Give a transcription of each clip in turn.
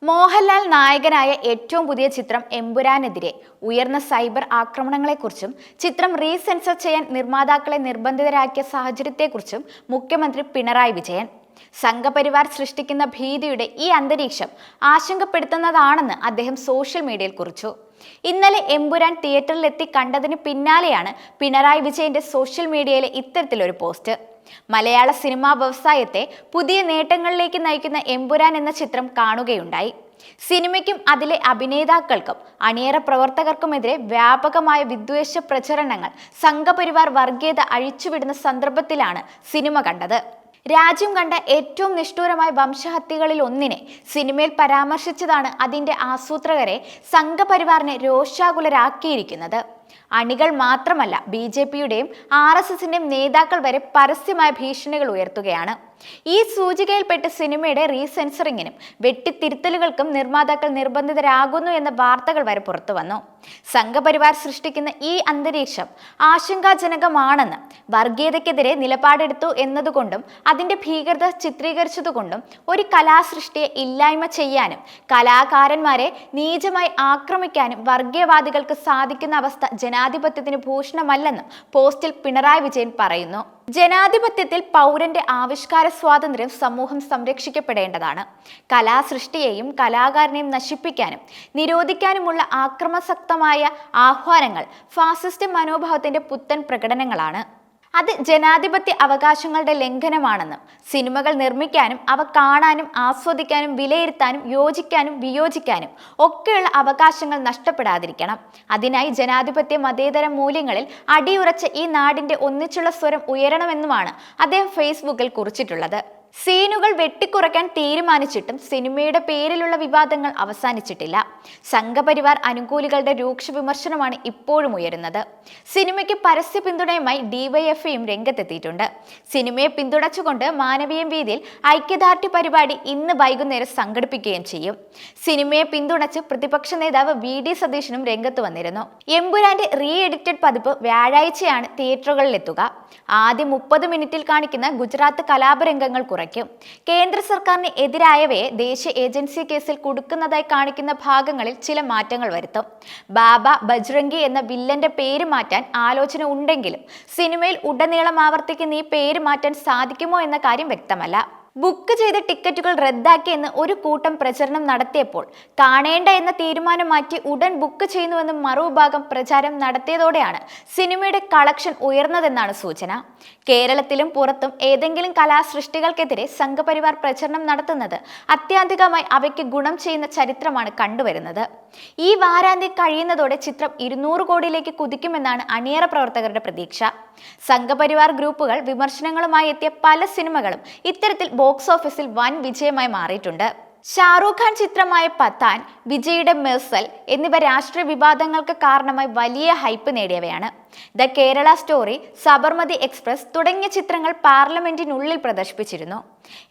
മോഹൻലാൽ നായകനായ ഏറ്റവും പുതിയ ചിത്രം എമ്പുരാനെതിരെ ഉയർന്ന സൈബർ ആക്രമണങ്ങളെക്കുറിച്ചും ചിത്രം റീസെൻസർ ചെയ്യാൻ നിർമ്മാതാക്കളെ നിർബന്ധിതരാക്കിയ സാഹചര്യത്തെക്കുറിച്ചും മുഖ്യമന്ത്രി പിണറായി വിജയൻ. സംഘപരിവാർ സൃഷ്ടിക്കുന്ന ഭീതിയുടെ ഈ അന്തരീക്ഷം ആശങ്കപ്പെടുത്തുന്നതാണെന്ന് അദ്ദേഹം സോഷ്യൽ മീഡിയയിൽ കുറിച്ചു. ഇന്നലെ എമ്പുരാൻ തിയേറ്ററിലെത്തി കണ്ടതിന് പിന്നാലെയാണ് പിണറായി വിജയന്റെ സോഷ്യൽ മീഡിയയിലെ ഇത്തരത്തിലൊരു പോസ്റ്റ്. മലയാള സിനിമാ വ്യവസായത്തെ പുതിയ നേട്ടങ്ങളിലേക്ക് നയിക്കുന്ന എമ്പുരാൻ എന്ന ചിത്രം കാണുകയുണ്ടായി. സിനിമയ്ക്കും അതിലെ അഭിനേതാക്കൾക്കും അണിയറ പ്രവർത്തകർക്കുമെതിരെ വ്യാപകമായ വിദ്വേഷ പ്രചരണങ്ങൾ സംഘപരിവാർ വർഗീയത അഴിച്ചുവിടുന്ന സന്ദർഭത്തിലാണ് സിനിമ കണ്ടത്. രാജ്യം കണ്ട ഏറ്റവും നിഷ്ഠൂരമായ വംശഹത്യകളിൽ ഒന്നിനെ സിനിമയിൽ പരാമർശിച്ചതാണ് അതിന്റെ ആസൂത്രകരെ സംഘപരിവാറിനെ രോഷാകുലരാക്കിയിരിക്കുന്നത്. അണികൾ മാത്രമല്ല, BJPയുടെയും RSSന്റെയും നേതാക്കൾ വരെ പരസ്യമായ ഭീഷണികൾ ഉയർത്തുകയാണ്. ഈ സൂചികയിൽപ്പെട്ട് സിനിമയുടെ റീസെൻസറിങ്ങിനും വെട്ടിത്തിരുത്തലുകൾക്കും നിർമ്മാതാക്കൾ നിർബന്ധിതരാകുന്നു എന്ന വാർത്തകൾ വരെ പുറത്തു വന്നു. സംഘപരിവാർ സൃഷ്ടിക്കുന്ന ഈ അന്തരീക്ഷം ആശങ്കാജനകമാണെന്ന്, വർഗീയതയ്ക്കെതിരെ നിലപാടെടുത്തു എന്നതുകൊണ്ടും അതിന്റെ ഭീകരത ചിത്രീകരിച്ചതുകൊണ്ടും ഒരു കലാസൃഷ്ടിയെ ഇല്ലായ്മ ചെയ്യാനും കലാകാരന്മാരെ നീചമായി ആക്രമിക്കാനും വർഗീയവാദികൾക്ക് സാധിക്കുന്ന അവസ്ഥ ജനാധിപത്യത്തിന് ഭൂഷണമല്ലെന്നും പോസ്റ്റിൽ പിണറായി വിജയൻ പറയുന്നു. ജനാധിപത്യത്തിൽ പൗരന്റെ ആവിഷ്കാര സ്വാതന്ത്ര്യം സമൂഹം സംരക്ഷിക്കപ്പെടേണ്ടതാണ്. കലാസൃഷ്ടിയെയും കലാകാരനെയും നശിപ്പിക്കാനും നിരോധിക്കാനുമുള്ള ആക്രമസക്തമായ ആഹ്വാനങ്ങൾ ഫാസിസ്റ്റ് മനോഭാവത്തിന്റെ പുത്തൻ പ്രകടനങ്ങളാണ്. അത് ജനാധിപത്യ അവകാശങ്ങളുടെ ലംഘനമാണെന്നും സിനിമകൾ നിർമ്മിക്കാനും അവ കാണാനും ആസ്വദിക്കാനും വിലയിരുത്താനും യോജിക്കാനും വിയോജിക്കാനും ഒക്കെയുള്ള അവകാശങ്ങൾ നഷ്ടപ്പെടാതിരിക്കണം. അതിനായി ജനാധിപത്യ മതേതര മൂല്യങ്ങളിൽ അടിയുറച്ച ഈ നാടിന്റെ ഒന്നിച്ചുള്ള സ്വരം ഉയരണമെന്നുമാണ് അദ്ദേഹം ഫേസ്ബുക്കിൽ കുറിച്ചിട്ടുള്ളത്. സീനുകൾ വെട്ടിക്കുറയ്ക്കാൻ തീരുമാനിച്ചിട്ടും സിനിമയുടെ പേരിലുള്ള വിവാദങ്ങൾ അവസാനിച്ചിട്ടില്ല. സംഘപരിവാർ അനുകൂലികളുടെ രൂക്ഷ വിമർശനമാണ് ഇപ്പോഴും ഉയരുന്നത്. സിനിമയ്ക്ക് പരസ്യ പിന്തുണയുമായി DYFIയും രംഗത്തെത്തിയിട്ടുണ്ട്. സിനിമയെ പിന്തുണച്ചുകൊണ്ട് മാനവീയം വീതിയിൽ ഐക്യദാർഢ്യ പരിപാടി ഇന്ന് വൈകുന്നേരം സംഘടിപ്പിക്കുകയും ചെയ്യും. സിനിമയെ പിന്തുണച്ച് പ്രതിപക്ഷ നേതാവ് VD സതീശനും രംഗത്ത് വന്നിരുന്നു. എമ്പുരാന്റെ റീ എഡിറ്റഡ് പതിപ്പ് വ്യാഴാഴ്ചയാണ് തിയേറ്ററുകളിലെത്തുക. ആദ്യം 30 മിനിറ്റിൽ കാണിക്കുന്ന ഗുജറാത്ത് കലാപരംഗങ്ങൾ കുറയ്ക്കും. കേന്ദ്ര സർക്കാരിന് എതിരായവയെ ദേശീയ ഏജൻസി കേസിൽ കുടുക്കുന്നതായി കാണിക്കുന്ന ഭാഗങ്ങളിൽ ചില മാറ്റങ്ങൾ വരുത്തും. ബാബ ബജ്രംഗി എന്ന വില്ലന്റെ പേര് മാറ്റാൻ ആലോചന ഉണ്ടെങ്കിലും സിനിമയിൽ ഉടനീളം ആവർത്തിക്കുന്ന ഈ പേര് മാറ്റാൻ സാധിക്കുമോ എന്ന കാര്യം വ്യക്തമല്ല. ബുക്ക് ചെയ്ത ടിക്കറ്റുകൾ റദ്ദാക്കിയെന്ന് ഒരു കൂട്ടം പ്രചരണം നടത്തിയപ്പോൾ കാണേണ്ട എന്ന തീരുമാനം മാറ്റി ഉടൻ ബുക്ക് ചെയ്യുന്നുവെന്ന് മറുവിഭാഗം പ്രചാരം നടത്തിയതോടെയാണ് സിനിമയുടെ കളക്ഷൻ ഉയർന്നതെന്നാണ് സൂചന. കേരളത്തിലും പുറത്തും ഏതെങ്കിലും കലാസൃഷ്ടികൾക്കെതിരെ സംഘപരിവാർ പ്രചരണം നടത്തുന്നത് അത്യാധികമായി അവയ്ക്ക് ഗുണം ചെയ്യുന്ന ചരിത്രമാണ് കണ്ടുവരുന്നത്. ഈ വാരാന്ത്യം കഴിയുന്നതോടെ ചിത്രം 200 കോടിയിലേക്ക് കുതിക്കുമെന്നാണ് അണിയറ പ്രവർത്തകരുടെ പ്രതീക്ഷ. സംഘപരിവാർ ഗ്രൂപ്പുകൾ വിമർശനങ്ങളുമായി എത്തിയ പല സിനിമകളും ഇത്തരത്തിൽ ബോക്സ് ഓഫീസിൽ വൻ വിജയമായി മാറിയിട്ടുണ്ട്. ഷാറൂഖ് ഖാൻ ചിത്രമായ പത്താൻ, വിജയുടെ മെർസൽ എന്നിവ രാഷ്ട്രീയ വിവാദങ്ങൾക്ക് കാരണമായി വലിയ ഹൈപ്പ് നേടിയവയാണ്. The Kerala story, Sabarmati express തുടങ്ങിയ ചിത്രങ്ങൾ പാർലമെന്റിനുള്ളിൽ പ്രദർശിപ്പിച്ചിരുന്നു.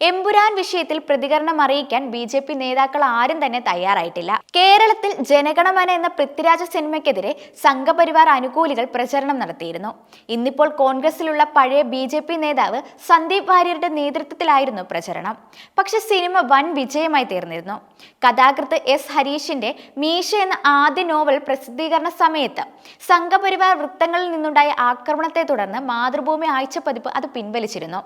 എമ്പുരാൻ വിഷയത്തിൽ പ്രതികരണം അറിയിക്കാൻ BJP നേതാക്കൾ ആരും തന്നെ തയ്യാറായിട്ടില്ല. കേരളത്തിൽ ജനഗണമന എന്ന പൃഥ്വിരാജ സിനിമയ്ക്കെതിരെ സംഘപരിവാർ അനുകൂലികൾ പ്രചരണം നടത്തിയിരുന്നു. ഇന്നിപ്പോൾ കോൺഗ്രസിലുള്ള പഴയ BJP നേതാവ് സന്ദീപ് വാര്യരുടെ നേതൃത്വത്തിലായിരുന്നു പ്രചരണം. പക്ഷെ സിനിമ വൻ വിജയമായി തീർന്നിരുന്നു. കഥാകൃത്ത് S ഹരീഷിന്റെ മീശ എന്ന ആദ്യ നോവൽ പ്രസിദ്ധീകരണ സമയത്ത് സംഘപരിവാർ വൃത്തങ്ങളിൽ നിന്നുണ്ടായ ആക്രമണത്തെ തുടർന്ന് മാതൃഭൂമി ആഴ്ചപ്പതിപ്പ് അത് പിൻവലിച്ചിരുന്നു.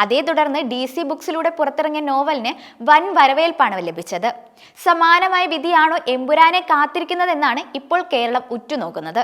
അതേ തുടർന്ന് DC ബുക്സിലൂടെ പുറത്തിറങ്ങിയ നോവലിന് വൻ വരവേൽപ്പാണ് ലഭിച്ചത്. സമാനമായ വിധിയാണോ എമ്പുരാനെ കാത്തിരിക്കുന്നതെന്നാണ് ഇപ്പോൾ കേരളം ഉറ്റുനോക്കുന്നത്.